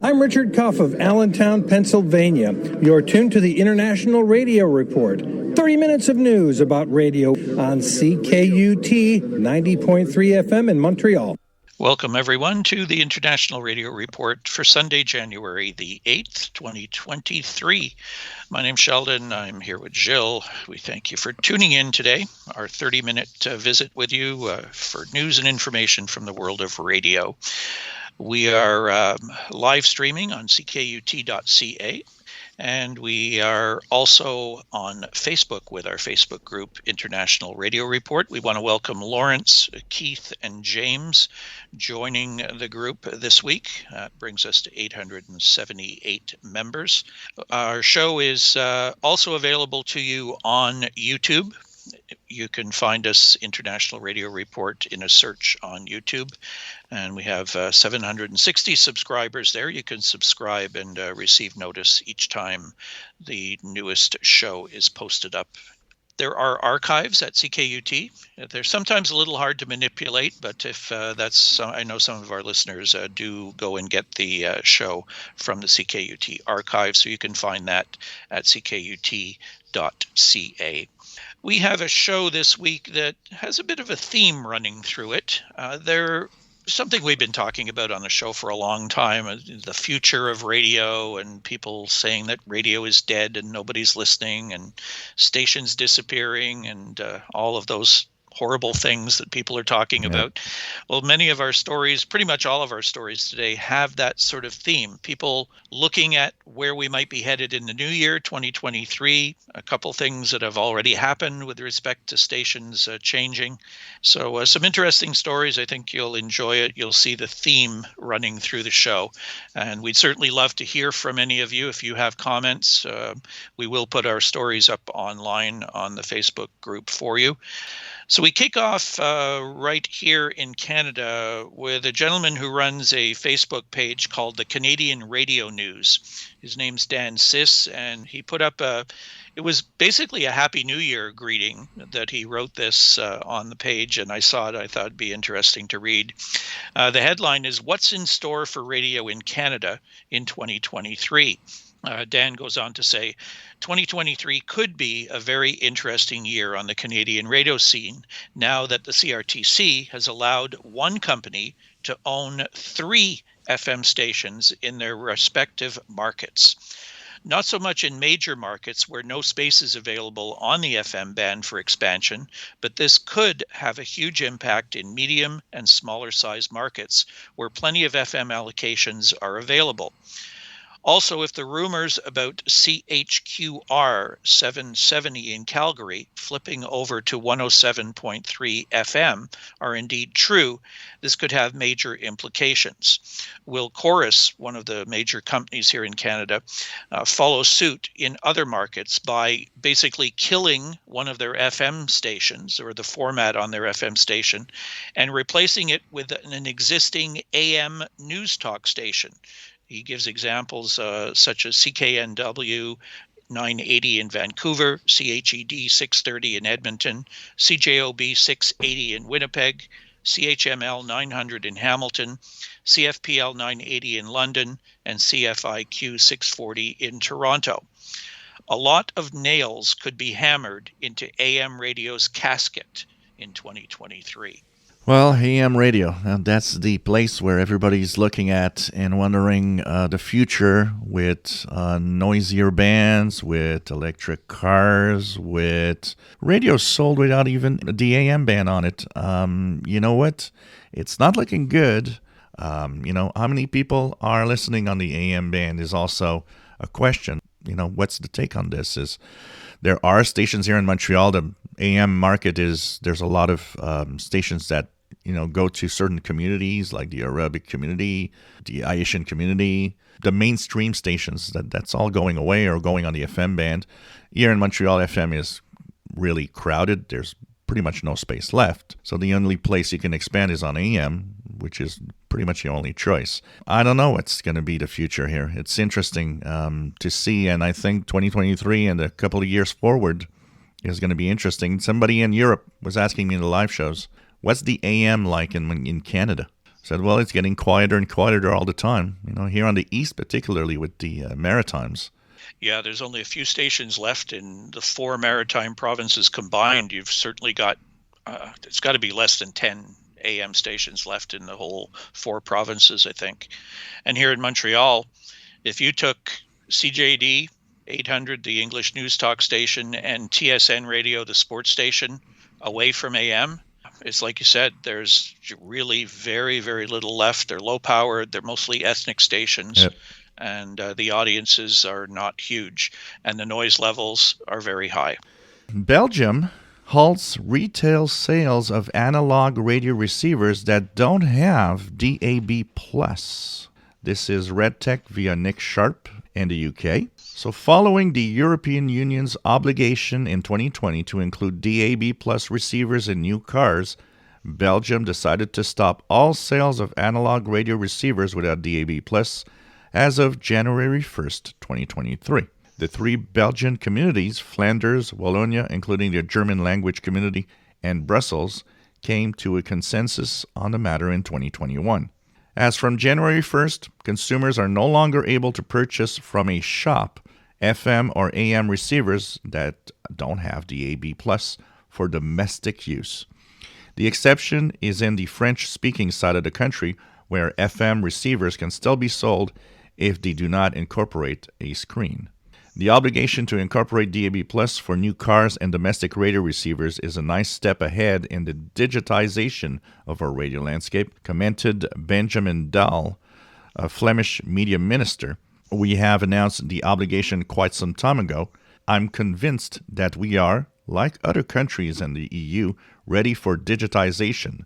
I'm Richard Cuff of Allentown, Pennsylvania. You're tuned to the International Radio Report. 30 minutes of news about radio on CKUT 90.3 FM in Montreal. Welcome, everyone, to the International Radio Report for Sunday, January the 8th, 2023. My name's Sheldon. I'm here with Jill. We thank you for tuning in today, our 30-minute visit with you for news and information from the world of radio. We are live streaming on ckut.ca. And we are also on Facebook with our Facebook group, International Radio Report. We want to welcome Lawrence, Keith, and James joining the group this week. Brings us to 878 members. Our show is also available to you on YouTube. You can find us, International Radio Report, in a search on YouTube. And we have 760 subscribers there. You can subscribe and receive notice each time the newest show is posted up. There are archives at CKUT. They're sometimes a little hard to manipulate, but if I know some of our listeners do go and get the show from the CKUT archive, so you can find that at ckut.ca. We have a show this week that has a bit of a theme running through it. Something we've been talking about on the show for a long time, the future of radio and people saying that radio is dead and nobody's listening and stations disappearing and all of those horrible things that people are talking about. Well, many of our stories, pretty much all of our stories today, have that sort of theme. People looking at where we might be headed in the new year, 2023, a couple things that have already happened with respect to stations changing. So some interesting stories. I think you'll enjoy it. You'll see the theme running through the show. And we'd certainly love to hear from any of you. If you have comments, we will put our stories up online on the Facebook group for you. So we kick off right here in Canada with a gentleman who runs a Facebook page called the Canadian Radio News. His name's Dan Sis, and he put up it was basically a Happy New Year greeting that he wrote this on the page, and I saw it. I thought it'd be interesting to read. The headline is, "What's in store for radio in Canada in 2023?" Dan goes on to say, 2023 could be a very interesting year on the Canadian radio scene now that the CRTC has allowed one company to own 3 FM stations in their respective markets. Not so much in major markets where no space is available on the FM band for expansion, but this could have a huge impact in medium and smaller size markets where plenty of FM allocations are available. Also, if the rumors about CHQR 770 in Calgary flipping over to 107.3 FM are indeed true, this could have major implications. Will Chorus, one of the major companies here in Canada, follow suit in other markets by basically killing one of their FM stations or the format on their FM station and replacing it with an existing AM news talk station? He gives examples such as CKNW 980 in Vancouver, CHED 630 in Edmonton, CJOB 680 in Winnipeg, CHML 900 in Hamilton, CFPL 980 in London, and CFIQ 640 in Toronto. A lot of nails could be hammered into AM radio's casket in 2023. Well, AM radio, that's the place where everybody's looking at and wondering the future with noisier bands, with electric cars, with radio sold without even the AM band on it. You know what? It's not looking good. How many people are listening on the AM band is also a question. What's the take on this? There are stations here in Montreal. The AM market there's a lot of stations that go to certain communities like the Arabic community, the Haitian community, the mainstream stations. That's all going away or going on the FM band. Here in Montreal, FM is really crowded. There's pretty much no space left. So the only place you can expand is on AM, which is pretty much the only choice. I don't know what's going to be the future here. It's interesting to see, and I think 2023 and a couple of years forward is going to be interesting. Somebody in Europe was asking me in the live shows, what's the AM like in Canada? said, well, it's getting quieter and quieter all the time. Here on the east, particularly with the Maritimes. Yeah, there's only a few stations left in the 4 maritime provinces combined. You've certainly got, it's got to be less than 10 AM stations left in the whole 4 provinces, I think. And here in Montreal, if you took CJD 800, the English News Talk station, and TSN Radio, the sports station, away from AM, it's like you said, there's really very, very little left. They're low powered. They're mostly ethnic stations. Yep. And the audiences are not huge, and the noise levels are very high. Belgium halts retail sales of analog radio receivers that don't have DAB+. This is RedTech via Nick Sharp in the UK. So following the European Union's obligation in 2020 to include DAB+ receivers in new cars, Belgium decided to stop all sales of analog radio receivers without DAB+, as of January 1st, 2023. The 3 Belgian communities, Flanders, Wallonia, including the German language community, and Brussels, came to a consensus on the matter in 2021. As from January 1st, consumers are no longer able to purchase from a shop FM or AM receivers that don't have DAB+ for domestic use. The exception is in the French-speaking side of the country, where FM receivers can still be sold if they do not incorporate a screen. The obligation to incorporate DAB+ for new cars and domestic radio receivers is a nice step ahead in the digitization of our radio landscape, commented Benjamin Dahl, a Flemish media minister. We have announced the obligation quite some time ago. I'm convinced that we are, like other countries in the EU, ready for digitization.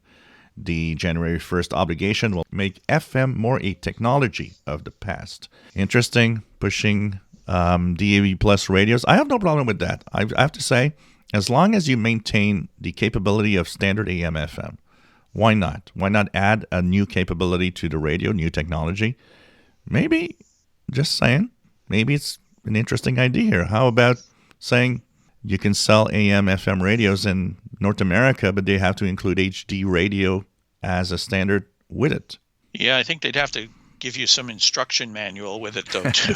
The January 1st obligation will make FM more a technology of the past. Interesting, pushing DAB+ radios. I have no problem with that. I have to say, as long as you maintain the capability of standard AM FM, why not? Why not add a new capability to the radio, new technology? Maybe, just saying, maybe it's an interesting idea here. How about saying you can sell AM FM radios in North America, but they have to include HD radio as a standard with it? Yeah, I think they'd have to give you some instruction manual with it though too,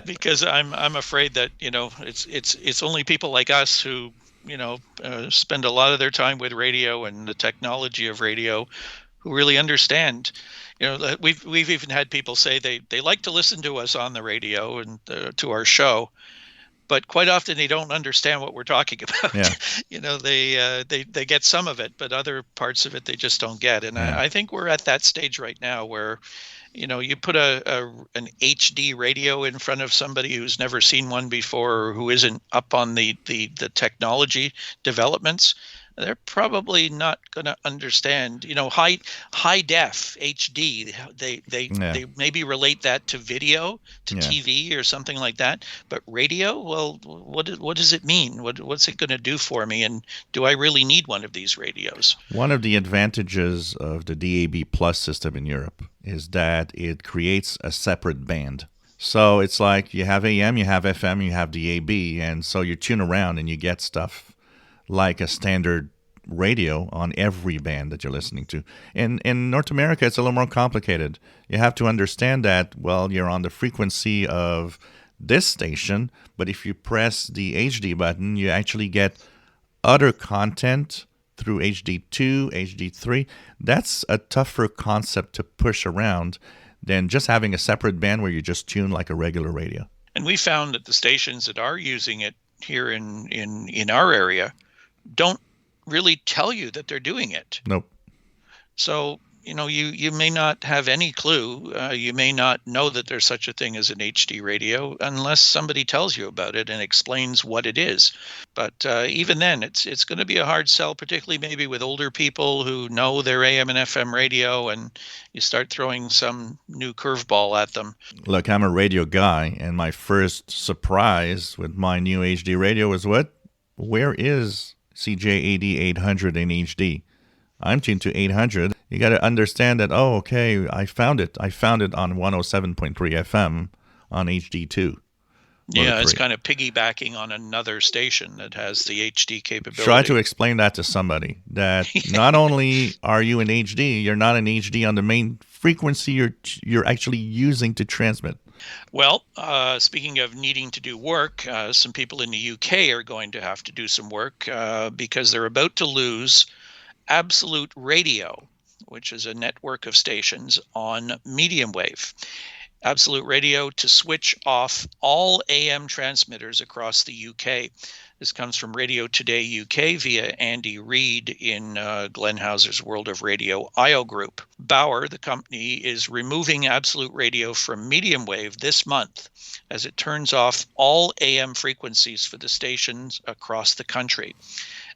because I'm afraid that it's only people like us who spend a lot of their time with radio and the technology of radio who really understand. We've even had people say they like to listen to us on the radio and to our show, but quite often they don't understand what we're talking about. Yeah. They get some of it, but other parts of it they just don't get. And I think we're at that stage right now where, you put an HD radio in front of somebody who's never seen one before or who isn't up on the technology developments, they're probably not going to understand. High def HD. They maybe relate that to video, to TV or something like that. But radio, well, what does it mean? What's it going to do for me? And do I really need one of these radios? One of the advantages of the DAB+ system in Europe is that it creates a separate band. So it's like you have AM, you have FM, you have DAB, and so you tune around and you get stuff like a standard radio on every band that you're listening to. In North America, it's a little more complicated. You have to understand that, well, you're on the frequency of this station, but if you press the HD button, you actually get other content through HD2, HD3. That's a tougher concept to push around than just having a separate band where you just tune like a regular radio. And we found that the stations that are using it here in our area don't really tell you that they're doing it. Nope. So, you may not have any clue. You may not know that there's such a thing as an HD radio unless somebody tells you about it and explains what it is. But even then, it's going to be a hard sell, particularly maybe with older people who know their AM and FM radio, and you start throwing some new curveball at them. Look, I'm a radio guy, and my first surprise with my new HD radio was what? Where is CJAD 800 in HD? I'm tuned to 800. You got to understand that, I found it. I found it on 107.3 FM on HD2. Yeah, it's 3. kind of piggybacking on another station that has the HD capability. Try to explain that to somebody, that not only are you in HD, you're not in HD on the main frequency you're actually using to transmit. Well, speaking of needing to do work, some people in the UK are going to have to do some work because they're about to lose Absolute Radio, which is a network of stations on medium wave. Absolute Radio to switch off all AM transmitters across the UK. This comes from Radio Today UK via Andy Reid in Glenn Hauser's World of Radio IO Group. Bauer, the company, is removing Absolute Radio from medium wave this month as it turns off all AM frequencies for the stations across the country.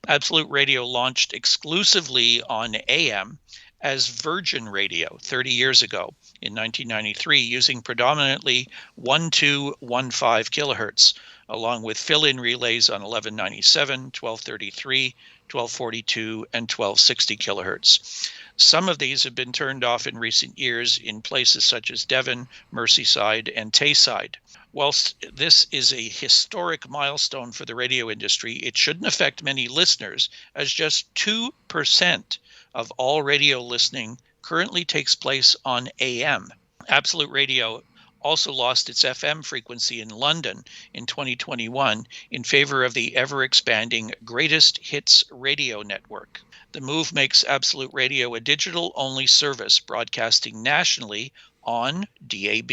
Absolute Radio launched exclusively on AM as Virgin Radio 30 years ago in 1993, using predominantly 1215 kilohertz, along with fill-in relays on 1197, 1233, 1242, and 1260 kilohertz. Some of these have been turned off in recent years in places such as Devon, Merseyside, and Tayside. Whilst this is a historic milestone for the radio industry, it shouldn't affect many listeners, as just 2% of all radio listening currently takes place on AM. Absolute Radio also lost its FM frequency in London in 2021 in favor of the ever-expanding Greatest Hits radio network. The move makes Absolute Radio a digital-only service broadcasting nationally on DAB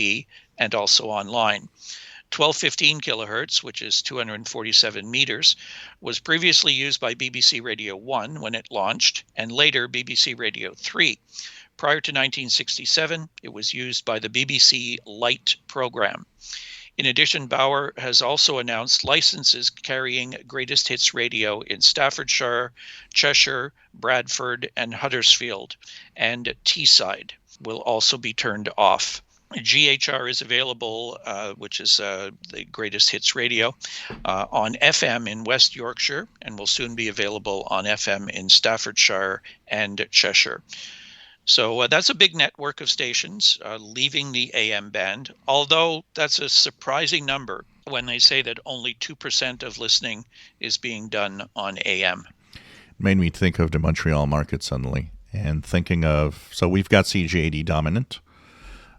and also online. 1215 kilohertz, which is 247 meters, was previously used by BBC Radio 1 when it launched, and later BBC Radio 3. Prior to 1967, it was used by the BBC Light program. In addition, Bauer has also announced licenses carrying Greatest Hits Radio in Staffordshire, Cheshire, Bradford, and Huddersfield, and Teesside will also be turned off. GHR is available, which is the Greatest Hits Radio, on FM in West Yorkshire, and will soon be available on FM in Staffordshire and Cheshire. So that's a big network of stations leaving the AM band, although that's a surprising number when they say that only 2% of listening is being done on AM. Made me think of the Montreal market suddenly, and thinking of, so we've got CJAD Dominant,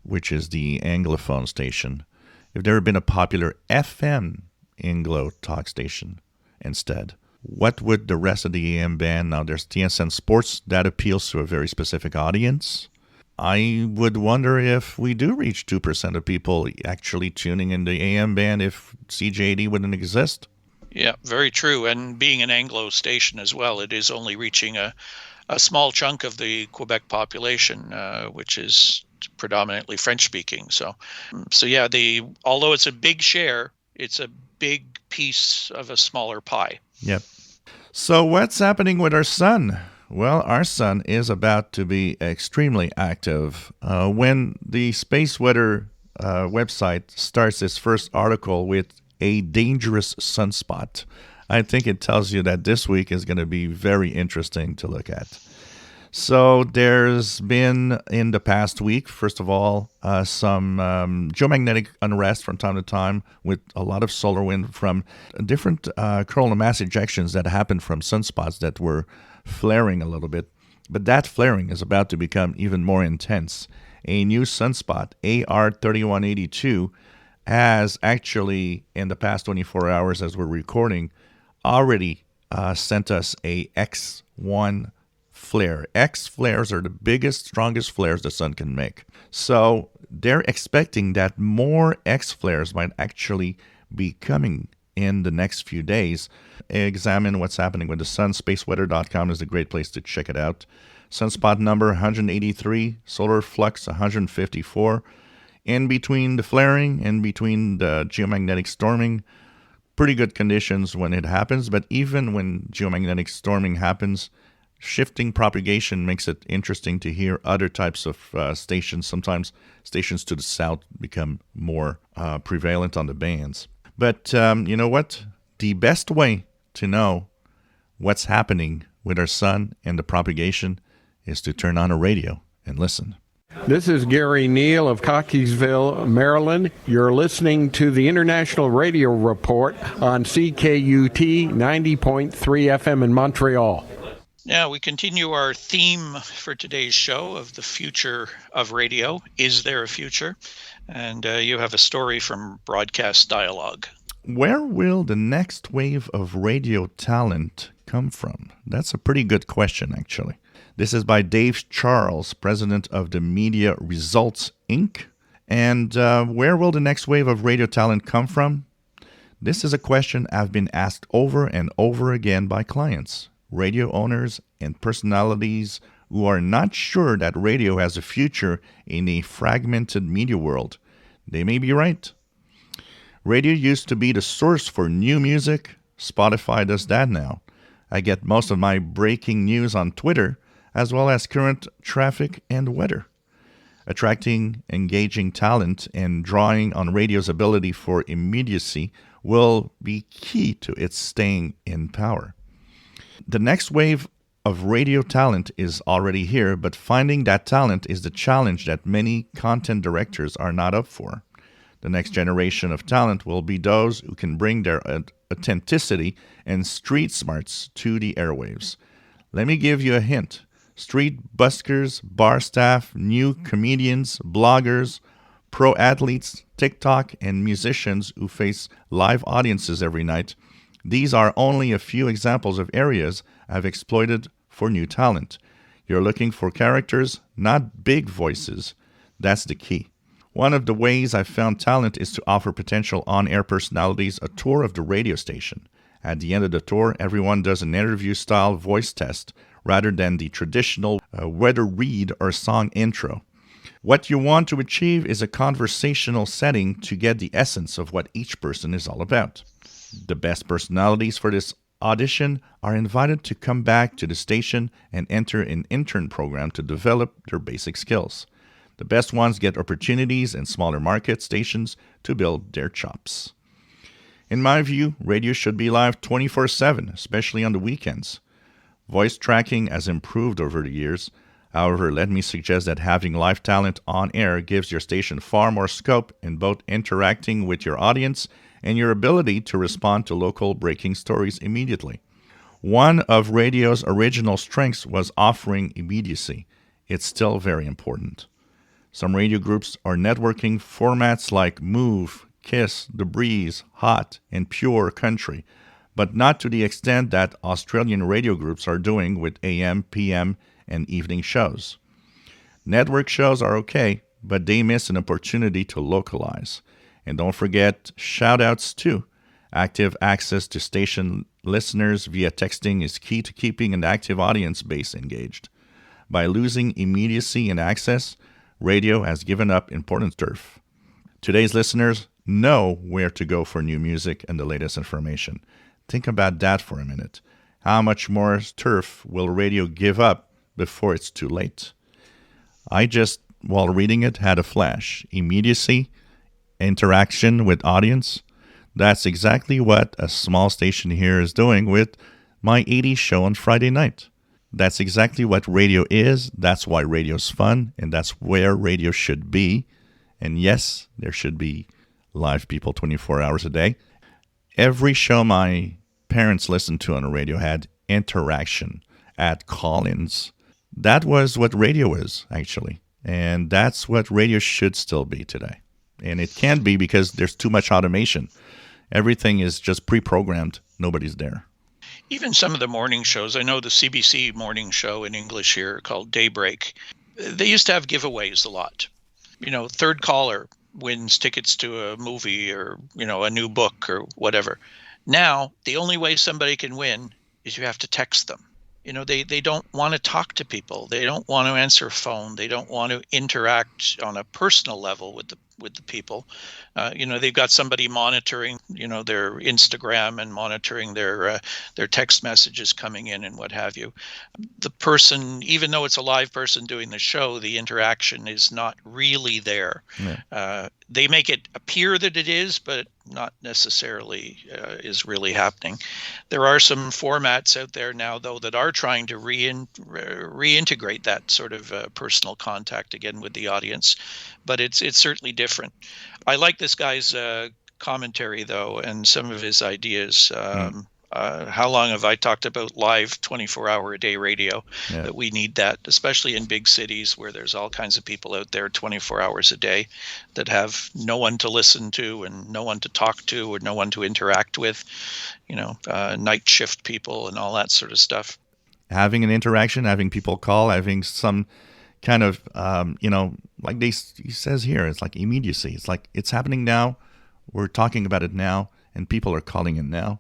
which is the Anglophone station. If there had been a popular FM Anglo talk station instead, what would the rest of the AM band? Now there's TSN Sports, that appeals to a very specific audience. I would wonder if we do reach 2% of people actually tuning in the AM band if CJAD wouldn't exist. Yeah, very true. And being an Anglo station as well, it is only reaching a small chunk of the Quebec population, which is predominantly French-speaking. So yeah, although it's a big share, it's a big piece of a smaller pie. Yep. So what's happening with our sun? Well, our sun is about to be extremely active. When the Space Weather website starts its first article with a dangerous sunspot, I think it tells you that this week is going to be very interesting to look at. So there's been, in the past week, first of all, some geomagnetic unrest from time to time with a lot of solar wind from different coronal mass ejections that happened from sunspots that were flaring a little bit. But that flaring is about to become even more intense. A new sunspot, AR3182, has actually, in the past 24 hours as we're recording, already sent us a X1 flare. X flares are the biggest, strongest flares the sun can make. So they're expecting that more X flares might actually be coming in the next few days. Examine what's happening with the sun. Spaceweather.com is a great place to check it out. Sunspot number 183, solar flux 154. In between the flaring, in between the geomagnetic storming, pretty good conditions when it happens. But even when geomagnetic storming happens, shifting propagation makes it interesting to hear other types of stations. Sometimes stations to the south become more prevalent on the bands. But you know what? The best way to know what's happening with our sun and the propagation is to turn on a radio and listen. This is Gary Neal of Cockeysville, Maryland. You're listening to the International Radio Report on CKUT 90.3 FM in Montreal. Yeah, we continue our theme for today's show of the future of radio. Is there a future? And you have a story from Broadcast Dialogue. Where will the next wave of radio talent come from? That's a pretty good question, actually. This is by Dave Charles, president of the Media Results, Inc. And where will the next wave of radio talent come from? This is a question I've been asked over and over again by clients, radio owners, and personalities who are not sure that radio has a future in a fragmented media world. They may be right. Radio used to be the source for new music. Spotify does that now. I get most of my breaking news on Twitter, as well as current traffic and weather. Attracting, engaging talent and drawing on radio's ability for immediacy will be key to its staying in power. The next wave of radio talent is already here, but finding that talent is the challenge that many content directors are not up for. The next generation of talent will be those who can bring their authenticity and street smarts to the airwaves. Let me give you a hint. Street buskers, bar staff, new comedians, bloggers, pro athletes, TikTok, and musicians who face live audiences every night. These are only a few examples of areas I've exploited for new talent. You're looking for characters, not big voices. That's the key. One of the ways I've found talent is to offer potential on-air personalities a tour of the radio station. At the end of the tour, everyone does an interview-style voice test rather than the traditional weather read or song intro. What you want to achieve is a conversational setting to get the essence of what each person is all about. The best personalities for this audition are invited to come back to the station and enter an intern program to develop their basic skills. The best ones get opportunities in smaller market stations to build their chops. In my view, radio should be live 24/7, especially on the weekends. Voice tracking has improved over the years. However, let me suggest that having live talent on air gives your station far more scope in both interacting with your audience and your ability to respond to local breaking stories immediately. One of radio's original strengths was offering immediacy. It's still very important. Some radio groups are networking formats like Move, Kiss, The Breeze, Hot, and Pure Country, but not to the extent that Australian radio groups are doing with AM, PM, and evening shows. Network shows are okay, but they miss an opportunity to localize. And don't forget shout-outs too. Active access to station listeners via texting is key to keeping an active audience base engaged. By losing immediacy and access, radio has given up important turf. Today's listeners know where to go for new music and the latest information. Think about that for a minute. How much more turf will radio give up before it's too late? I just, while reading it, had a flash. Immediacy, interaction with audience. That's exactly what a small station here is doing with my 80s show on Friday night. That's exactly what radio is. That's why radio's fun, and that's where radio should be. And yes, there should be live people 24 hours a day. Every show my parents listened to on the radio had interaction, had call-ins. That was what radio is, actually. And that's what radio should still be today. And it can't be because there's too much automation. Everything is just pre-programmed. Nobody's there. Even some of the morning shows, I know the CBC morning show in English here called Daybreak, they used to have giveaways a lot. Third caller wins tickets to a movie or, a new book or whatever. Now, the only way somebody can win is you have to text them. They don't want to talk to people. They don't want to answer a phone. They don't want to interact on a personal level with the people. They've got somebody monitoring, their Instagram and monitoring their text messages coming in and what have you. The person, even though it's a live person doing the show, the interaction is not really there. Yeah. They make it appear that it is, but not necessarily is really happening. There are some formats out there now, though, that are trying to reintegrate that sort of personal contact again with the audience, but it's certainly different. I like this guy's commentary, though, and some of his ideas. How long have I talked about live 24-hour-a-day radio? Yeah. That we need that, especially in big cities where there's all kinds of people out there 24 hours a day that have no one to listen to and no one to talk to or no one to interact with, night shift people and all that sort of stuff. Having an interaction, having people call, having some kind of, like he says here, it's like immediacy. It's like it's happening now. We're talking about it now, and people are calling in now.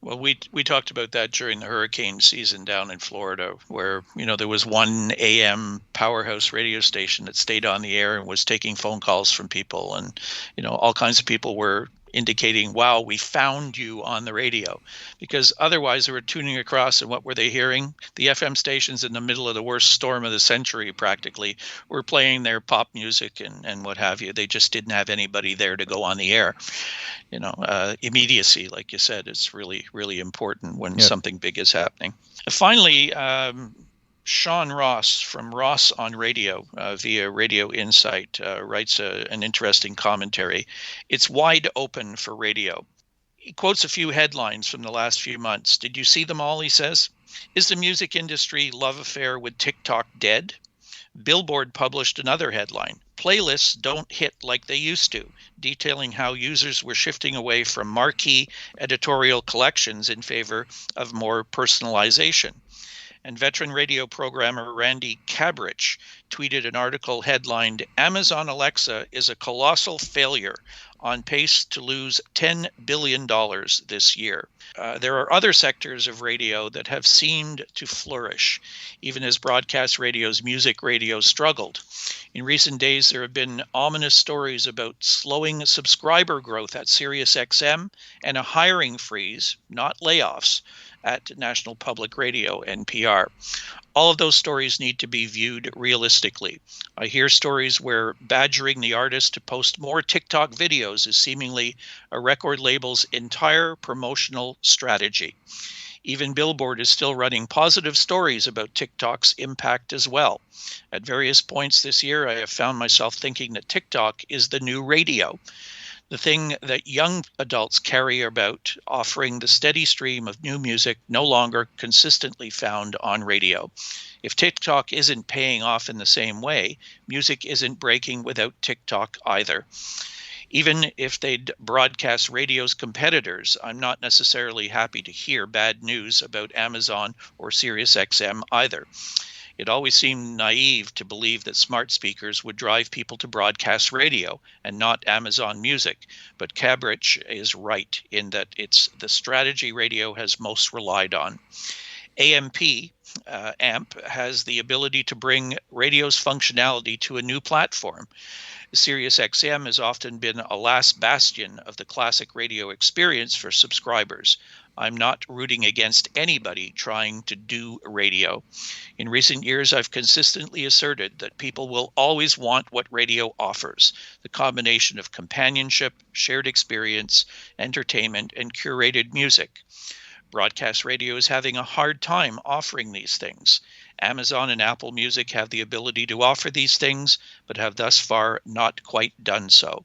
Well, we talked about that during the hurricane season down in Florida, where, there was one AM powerhouse radio station that stayed on the air and was taking phone calls from people. And, all kinds of people were indicating, wow, we found you on the radio, because otherwise they were tuning across, and what were they hearing? The FM stations in the middle of the worst storm of the century practically were playing their pop music and what have you. They just didn't have anybody there to go on the air. Immediacy, like you said, is really, really important when something big is happening. Finally, Sean Ross from Ross on Radio via Radio Insight writes an interesting commentary. It's wide open for radio. He quotes a few headlines from the last few months. Did you see them all, he says? Is the music industry love affair with TikTok dead? Billboard published another headline. Playlists don't hit like they used to, detailing how users were shifting away from marquee editorial collections in favor of more personalization. And veteran radio programmer Randy Cabrich tweeted an article headlined, Amazon Alexa is a colossal failure, on pace to lose $10 billion this year. There are other sectors of radio that have seemed to flourish, even as broadcast radio's music radio struggled. In recent days, there have been ominous stories about slowing subscriber growth at SiriusXM and a hiring freeze, not layoffs, at National Public Radio, NPR. All of those stories need to be viewed realistically. I hear stories where badgering the artist to post more TikTok videos is seemingly a record label's entire promotional strategy. Even Billboard is still running positive stories about TikTok's impact as well. At various points this year, I have found myself thinking that TikTok is the new radio. The thing that young adults carry about, offering the steady stream of new music no longer consistently found on radio. If TikTok isn't paying off in the same way, music isn't breaking without TikTok either. Even if they'd broadcast radio's competitors, I'm not necessarily happy to hear bad news about Amazon or SiriusXM either. It always seemed naive to believe that smart speakers would drive people to broadcast radio and not Amazon Music, but Cabrich is right in that it's the strategy radio has most relied on. AMP has the ability to bring radio's functionality to a new platform. SiriusXM has often been a last bastion of the classic radio experience for subscribers. I'm not rooting against anybody trying to do radio. In recent years, I've consistently asserted that people will always want what radio offers, the combination of companionship, shared experience, entertainment, and curated music. Broadcast radio is having a hard time offering these things. Amazon and Apple Music have the ability to offer these things, but have thus far not quite done so.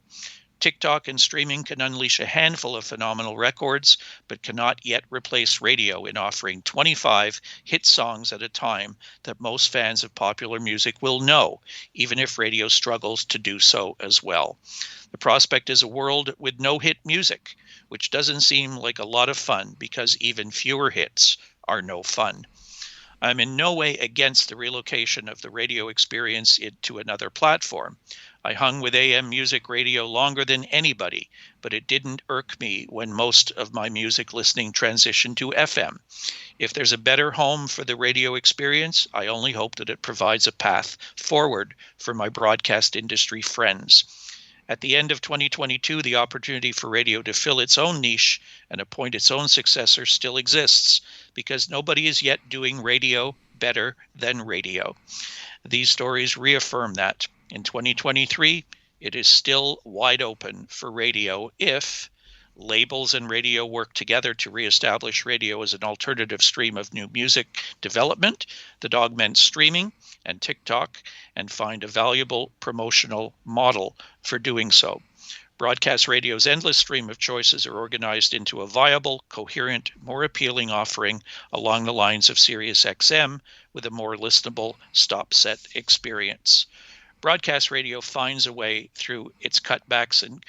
TikTok and streaming can unleash a handful of phenomenal records, but cannot yet replace radio in offering 25 hit songs at a time that most fans of popular music will know, even if radio struggles to do so as well. The prospect is a world with no hit music, which doesn't seem like a lot of fun because even fewer hits are no fun. I'm in no way against the relocation of the radio experience into another platform. I hung with AM music radio longer than anybody, but it didn't irk me when most of my music listening transitioned to FM. If there's a better home for the radio experience, I only hope that it provides a path forward for my broadcast industry friends. At the end of 2022, the opportunity for radio to fill its own niche and appoint its own successor still exists, because nobody is yet doing radio better than radio. These stories reaffirm that. In 2023, it is still wide open for radio if Labels and radio work together to reestablish radio as an alternative stream of new music development that augments streaming and TikTok, and find a valuable promotional model for doing so. Broadcast radio's endless stream of choices are organized into a viable, coherent, more appealing offering along the lines of SiriusXM with a more listenable stop-set experience. Broadcast radio finds a way through its cutbacks and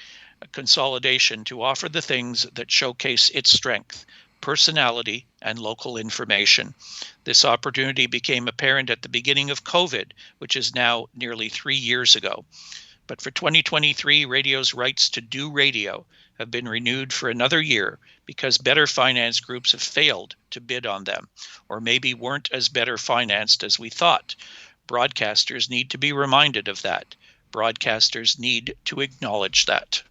consolidation to offer the things that showcase its strength, personality, and local information. This opportunity became apparent at the beginning of COVID, which is now nearly 3 years ago. But for 2023, radio's rights to do radio have been renewed for another year because better finance groups have failed to bid on them, or maybe weren't as better financed as we thought. Broadcasters need to be reminded of that. Broadcasters need to acknowledge that.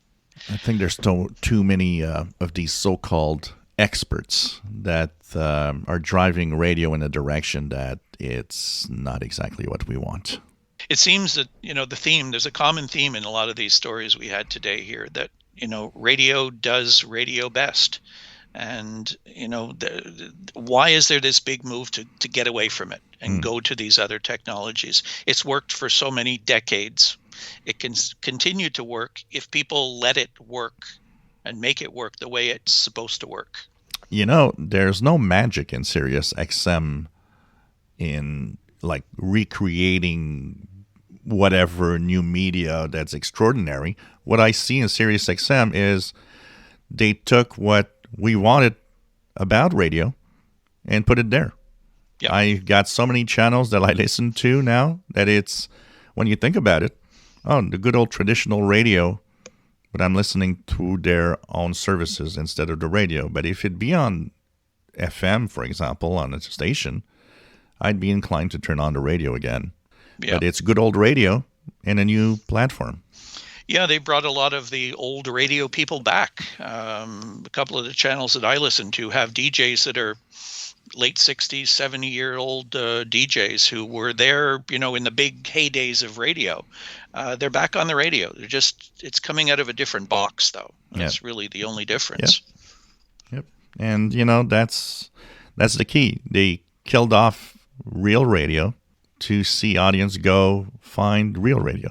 I think there's too many of these so-called experts that are driving radio in a direction that it's not exactly what we want. It seems that, there's a common theme in a lot of these stories we had today here that, radio does radio best. And, why is there this big move to get away from it and go to these other technologies? It's worked for so many decades. It can continue to work if people let it work and make it work the way it's supposed to work. There's no magic in Sirius XM in like recreating whatever new media that's extraordinary. What I see in Sirius XM is they took what we wanted about radio and put it there. Yeah. I got so many channels that I listen to now that it's, when you think about it, the good old traditional radio, but I'm listening to their own services instead of the radio. But if it be on FM, for example, on a station, I'd be inclined to turn on the radio again. Yeah. But it's good old radio and a new platform. Yeah, they brought a lot of the old radio people back. A couple of the channels that I listen to have DJs that are late 60s, 70-year-old DJs who were there, in the big heydays of radio. They're back on the radio. It's coming out of a different box, though. That's really the only difference. Yep. And, that's the key. They killed off real radio to see audience go find real radio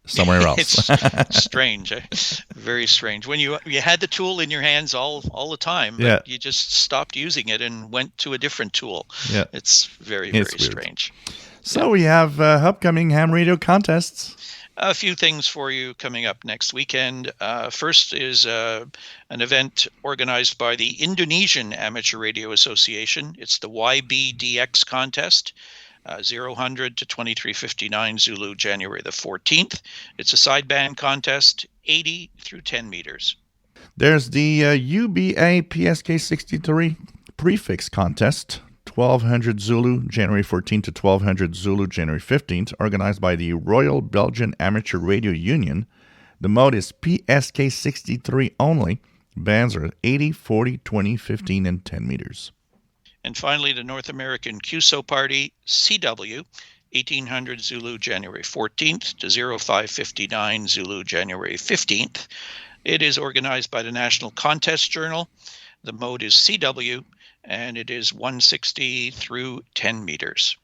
somewhere else. It's strange, very strange. When you had the tool in your hands all the time, but you just stopped using it and went to a different tool. Yeah, it's very strange. So we have upcoming ham radio contests. A few things for you coming up next weekend. First is an event organized by the Indonesian Amateur Radio Association. It's the YBDX contest. 0-100 to 2359 Zulu, January the 14th. It's a sideband contest, 80 through 10 meters. There's the UBA PSK 63 prefix contest, 1200 Zulu, January 14th to 1200 Zulu, January 15th, organized by the Royal Belgian Amateur Radio Union. The mode is PSK 63 only. Bands are 80, 40, 20, 15, and 10 meters. And finally, the North American QSO Party, CW, 1800 Zulu, January 14th to 0559 Zulu, January 15th. It is organized by the National Contest Journal. The mode is CW, and it is 160 through 10 meters.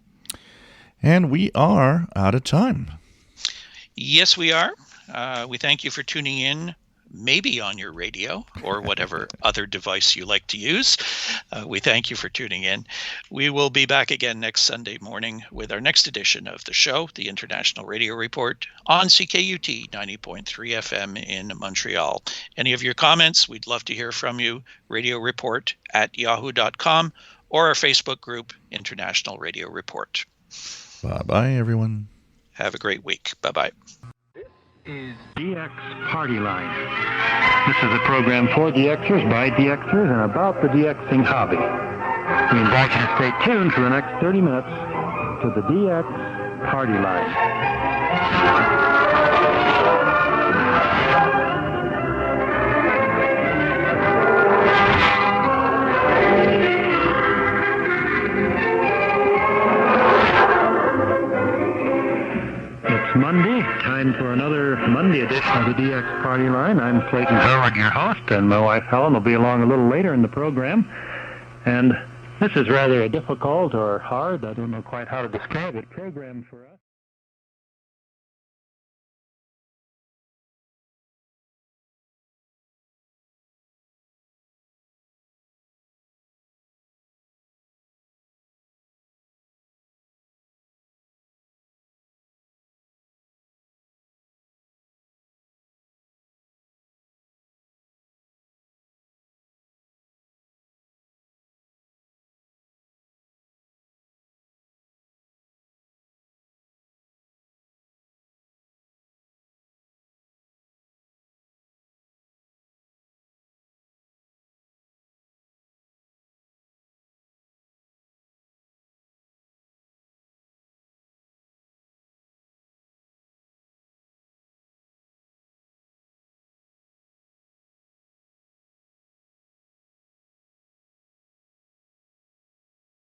And we are out of time. Yes, we are. We thank you for tuning in. Maybe on your radio or whatever other device you like to use. We thank you for tuning in. We will be back again next Sunday morning with our next edition of the show, the International Radio Report, on CKUT 90.3 FM in Montreal. Any of your comments, we'd love to hear from you. Radio Report at yahoo.com or our Facebook group, International Radio Report. Bye-bye, everyone. Have a great week. Bye-bye. Is DX Party Line. This is a program for DXers by DXers and about the DXing hobby. We invite you to stay tuned for the next 30 minutes to the DX Party Line. It's Monday, Time for another Monday edition of the DX Party Line. I'm Clayton Howard, your host, and my wife Helen will be along a little later in the program. And this is rather a difficult or hard, I don't know quite how to describe it, program for us.